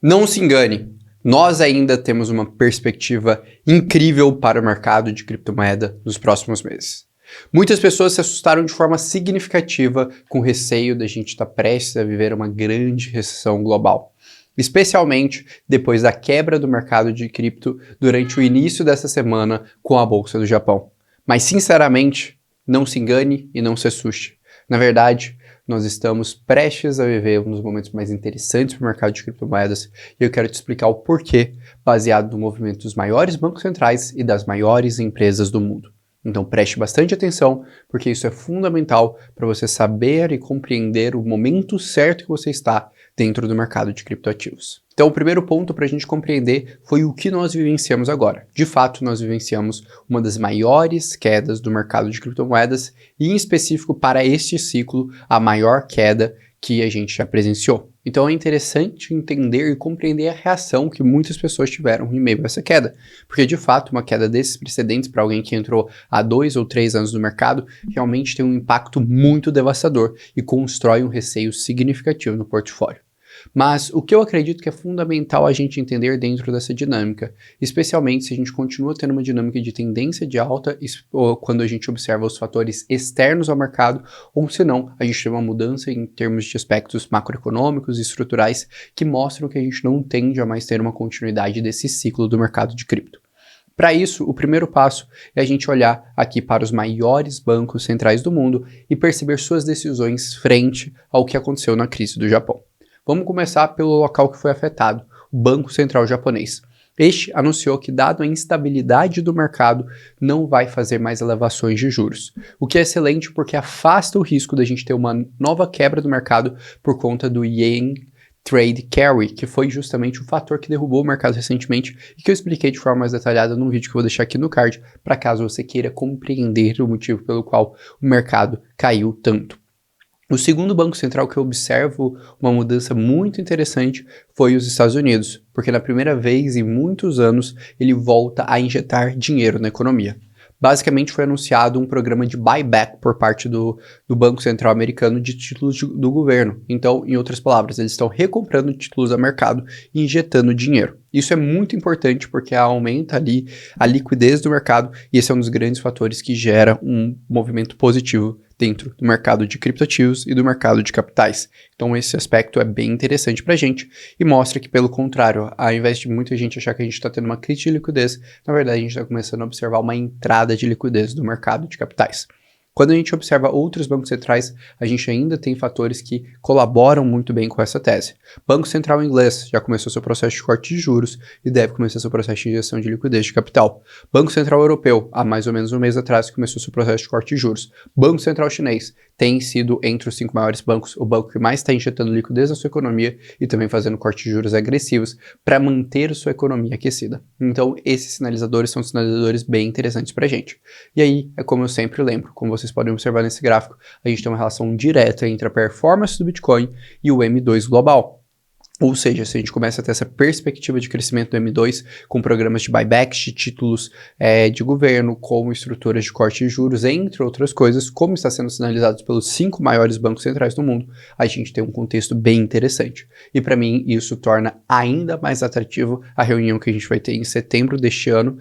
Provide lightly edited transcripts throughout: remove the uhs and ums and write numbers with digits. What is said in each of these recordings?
Não se engane, nós ainda temos uma perspectiva incrível para o mercado de criptomoeda nos próximos meses. Muitas pessoas se assustaram de forma significativa com receio da gente estar prestes a viver uma grande recessão global, especialmente depois da quebra do mercado de cripto durante o início dessa semana com a Bolsa do Japão. Mas, sinceramente, não se engane e não se assuste. Na verdade, nós estamos prestes a viver um dos momentos mais interessantes para o mercado de criptomoedas e eu quero te explicar o porquê, baseado no movimento dos maiores bancos centrais e das maiores empresas do mundo. Então preste bastante atenção, porque isso é fundamental para você saber e compreender o momento certo que você está dentro do mercado de criptoativos. Então o primeiro ponto para a gente compreender foi o que nós vivenciamos agora. De fato, nós vivenciamos uma das maiores quedas do mercado de criptomoedas e, em específico, para este ciclo, a maior queda que a gente já presenciou. Então é interessante entender e compreender a reação que muitas pessoas tiveram em meio a essa queda, porque de fato uma queda desses precedentes para alguém que entrou há 2 ou 3 anos no mercado realmente tem um impacto muito devastador e constrói um receio significativo no portfólio. Mas o que eu acredito que é fundamental a gente entender dentro dessa dinâmica, especialmente se a gente continua tendo uma dinâmica de tendência de alta ou quando a gente observa os fatores externos ao mercado, ou se não, a gente tem uma mudança em termos de aspectos macroeconômicos e estruturais que mostram que a gente não tende a mais ter uma continuidade desse ciclo do mercado de cripto. Para isso, o primeiro passo é a gente olhar aqui para os maiores bancos centrais do mundo e perceber suas decisões frente ao que aconteceu na crise do Japão. Vamos começar pelo local que foi afetado, o Banco Central japonês. Este anunciou que, dado a instabilidade do mercado, não vai fazer mais elevações de juros, o que é excelente porque afasta o risco da gente ter uma nova quebra do mercado por conta do Yen Trade Carry, que foi justamente o fator que derrubou o mercado recentemente e que eu expliquei de forma mais detalhada num vídeo que eu vou deixar aqui no card, para caso você queira compreender o motivo pelo qual o mercado caiu tanto. O segundo banco central que eu observo uma mudança muito interessante foi os Estados Unidos, porque na primeira vez em muitos anos ele volta a injetar dinheiro na economia. Basicamente foi anunciado um programa de buyback por parte do Banco Central americano de títulos do governo. Então, em outras palavras, eles estão recomprando títulos a mercado e injetando dinheiro. Isso é muito importante porque aumenta ali a liquidez do mercado e esse é um dos grandes fatores que gera um movimento positivo dentro do mercado de criptoativos e do mercado de capitais. Então esse aspecto é bem interessante para a gente e mostra que, pelo contrário, ao invés de muita gente achar que a gente está tendo uma crise de liquidez, na verdade a gente está começando a observar uma entrada de liquidez do mercado de capitais. Quando a gente observa outros bancos centrais, a gente ainda tem fatores que colaboram muito bem com essa tese. Banco Central inglês já começou seu processo de corte de juros e deve começar seu processo de injeção de liquidez de capital. Banco Central europeu, há mais ou menos um mês atrás, começou seu processo de corte de juros. Banco Central chinês tem sido, entre os 5 maiores bancos, o banco que mais está injetando liquidez na sua economia e também fazendo corte de juros agressivos para manter sua economia aquecida. Então, esses sinalizadores são sinalizadores bem interessantes para a gente. E aí, é como eu sempre lembro, como vocês podem observar nesse gráfico, a gente tem uma relação direta entre a performance do Bitcoin e o M2 global. Ou seja, se a gente começa a ter essa perspectiva de crescimento do M2 com programas de buybacks de títulos de governo, como estruturas de corte de juros, entre outras coisas, como está sendo sinalizado pelos 5 maiores bancos centrais do mundo, a gente tem um contexto bem interessante. E para mim, isso torna ainda mais atrativo a reunião que a gente vai ter em setembro deste ano,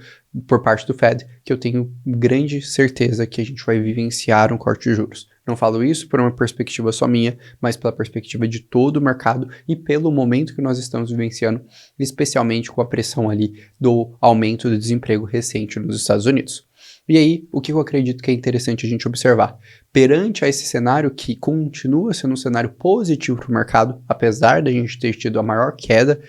por parte do Fed, que eu tenho grande certeza que a gente vai vivenciar um corte de juros. Não falo isso por uma perspectiva só minha, mas pela perspectiva de todo o mercado e pelo momento que nós estamos vivenciando, especialmente com a pressão ali do aumento do desemprego recente nos Estados Unidos. E aí, o que eu acredito que é interessante a gente observar? Perante a esse cenário que continua sendo um cenário positivo para o mercado, apesar da gente ter tido a maior queda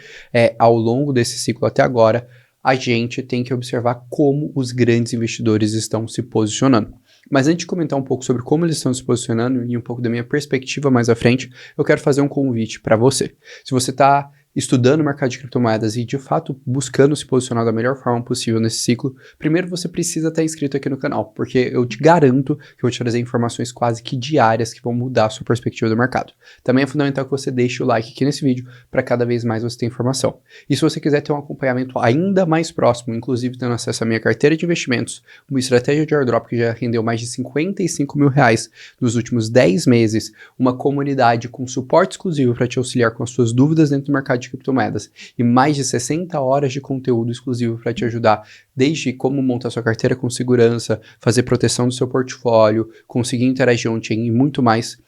ao longo desse ciclo até agora, a gente tem que observar como os grandes investidores estão se posicionando. Mas antes de comentar um pouco sobre como eles estão se posicionando e um pouco da minha perspectiva mais à frente, eu quero fazer um convite para você. Se você está estudando o mercado de criptomoedas e de fato buscando se posicionar da melhor forma possível nesse ciclo, primeiro você precisa estar inscrito aqui no canal, porque eu te garanto que eu vou te trazer informações quase que diárias que vão mudar a sua perspectiva do mercado. Também é fundamental que você deixe o like aqui nesse vídeo para cada vez mais você ter informação. E se você quiser ter um acompanhamento ainda mais próximo, inclusive tendo acesso à minha carteira de investimentos, uma estratégia de airdrop que já rendeu mais de R$55 mil nos últimos 10 meses, uma comunidade com suporte exclusivo para te auxiliar com as suas dúvidas dentro do mercado de criptomoedas e mais de 60 horas de conteúdo exclusivo para te ajudar, desde como montar sua carteira com segurança, fazer proteção do seu portfólio, conseguir interagir on-chain e muito mais.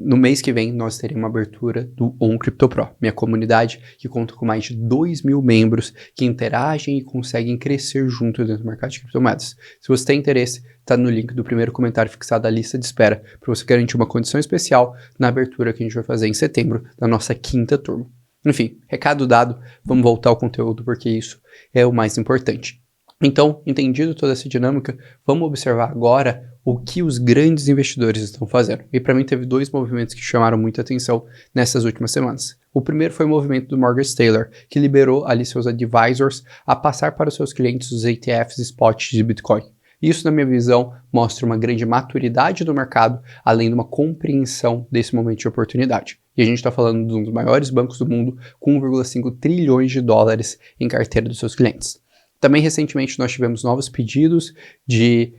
No mês que vem, nós teremos uma abertura do OnCryptoPro, minha comunidade que conta com mais de 2.000 membros que interagem e conseguem crescer junto dentro do mercado de criptomoedas. Se você tem interesse, está no link do primeiro comentário fixado da lista de espera para você garantir uma condição especial na abertura que a gente vai fazer em setembro da nossa 5ª turma. Enfim, recado dado, vamos voltar ao conteúdo porque isso é o mais importante. Então, entendido toda essa dinâmica, vamos observar agora o que os grandes investidores estão fazendo. E para mim teve 2 movimentos que chamaram muita atenção nessas últimas semanas. O primeiro foi o movimento do Morgan Stanley, que liberou ali seus advisors a passar para os seus clientes os ETFs spot de Bitcoin. Isso, na minha visão, mostra uma grande maturidade do mercado, além de uma compreensão desse momento de oportunidade. E a gente está falando de um dos maiores bancos do mundo, com 1,5 trilhões de dólares em carteira dos seus clientes. Também, recentemente, nós tivemos novos pedidos de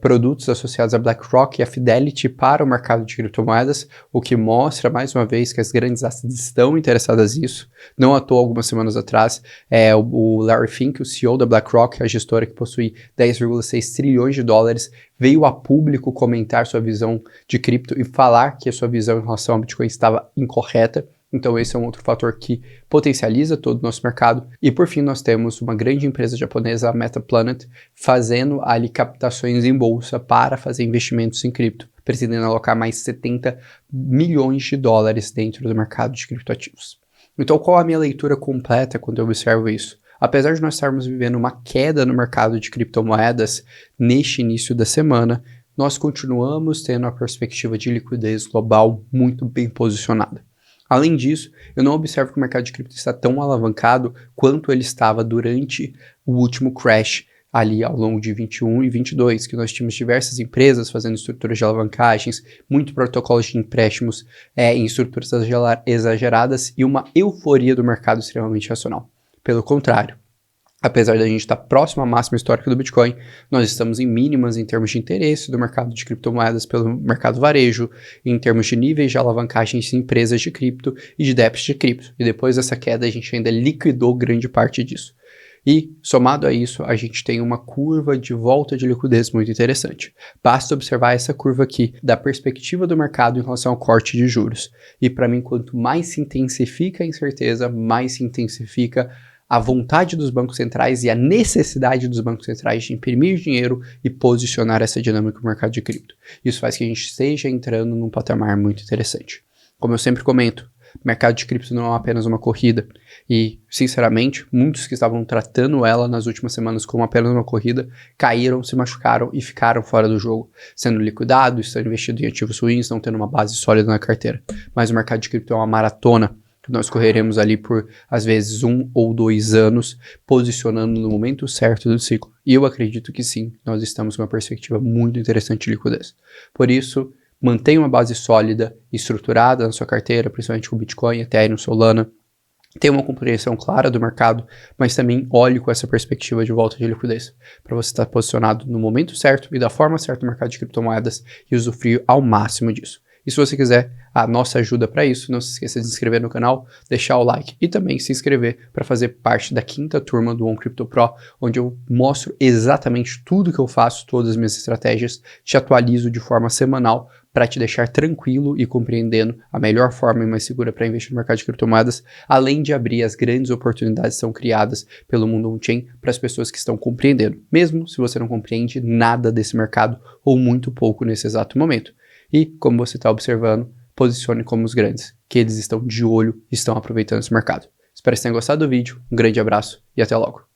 produtos associados a BlackRock e a Fidelity para o mercado de criptomoedas, o que mostra, mais uma vez, que as grandes assets estão interessadas nisso. Não à toa, algumas semanas atrás, o Larry Fink, o CEO da BlackRock, a gestora que possui 10,6 trilhões de dólares, veio a público comentar sua visão de cripto e falar que a sua visão em relação ao Bitcoin estava incorreta. Então esse é um outro fator que potencializa todo o nosso mercado. E por fim nós temos uma grande empresa japonesa, a Metaplanet, fazendo ali captações em bolsa para fazer investimentos em cripto, pretendendo alocar mais 70 milhões de dólares dentro do mercado de criptoativos. Então qual a minha leitura completa quando eu observo isso? Apesar de nós estarmos vivendo uma queda no mercado de criptomoedas neste início da semana, nós continuamos tendo a perspectiva de liquidez global muito bem posicionada. Além disso, eu não observo que o mercado de cripto está tão alavancado quanto ele estava durante o último crash ali ao longo de 21 e 22, que nós tínhamos diversas empresas fazendo estruturas de alavancagens, muito protocolos de empréstimos em estruturas exageradas e uma euforia do mercado extremamente racional. Pelo contrário, apesar da gente estar próximo à máxima histórica do Bitcoin, nós estamos em mínimas em termos de interesse do mercado de criptomoedas pelo mercado varejo, em termos de níveis de alavancagem de empresas de cripto e de débitos de cripto. E depois dessa queda, a gente ainda liquidou grande parte disso. E, somado a isso, a gente tem uma curva de volta de liquidez muito interessante. Basta observar essa curva aqui, da perspectiva do mercado em relação ao corte de juros. E para mim, quanto mais se intensifica a incerteza, mais se intensifica a vontade dos bancos centrais e a necessidade dos bancos centrais de imprimir dinheiro e posicionar essa dinâmica no mercado de cripto. Isso faz que a gente esteja entrando num patamar muito interessante. Como eu sempre comento, o mercado de cripto não é apenas uma corrida e, sinceramente, muitos que estavam tratando ela nas últimas semanas como apenas uma corrida caíram, se machucaram e ficaram fora do jogo, sendo liquidados, sendo investido em ativos ruins, não tendo uma base sólida na carteira. Mas o mercado de cripto é uma maratona. Nós correremos ali por, às vezes, 1 ou 2 anos, posicionando no momento certo do ciclo. E eu acredito que sim, nós estamos com uma perspectiva muito interessante de liquidez. Por isso, mantenha uma base sólida, estruturada na sua carteira, principalmente com Bitcoin, Ethereum, Solana. Tenha uma compreensão clara do mercado, mas também olhe com essa perspectiva de volta de liquidez, para você estar posicionado no momento certo e da forma certa no mercado de criptomoedas e usufruir ao máximo disso. E se você quiser a nossa ajuda para isso, não se esqueça de se inscrever no canal, deixar o like e também se inscrever para fazer parte da 5ª turma do OnCryptoPro, onde eu mostro exatamente tudo que eu faço, todas as minhas estratégias, te atualizo de forma semanal para te deixar tranquilo e compreendendo a melhor forma e mais segura para investir no mercado de criptomoedas, além de abrir as grandes oportunidades que são criadas pelo mundo on-chain para as pessoas que estão compreendendo, mesmo se você não compreende nada desse mercado ou muito pouco nesse exato momento. E, como você está observando, posicione como os grandes, que eles estão de olho e estão aproveitando esse mercado. Espero que vocês tenham gostado do vídeo, um grande abraço e até logo.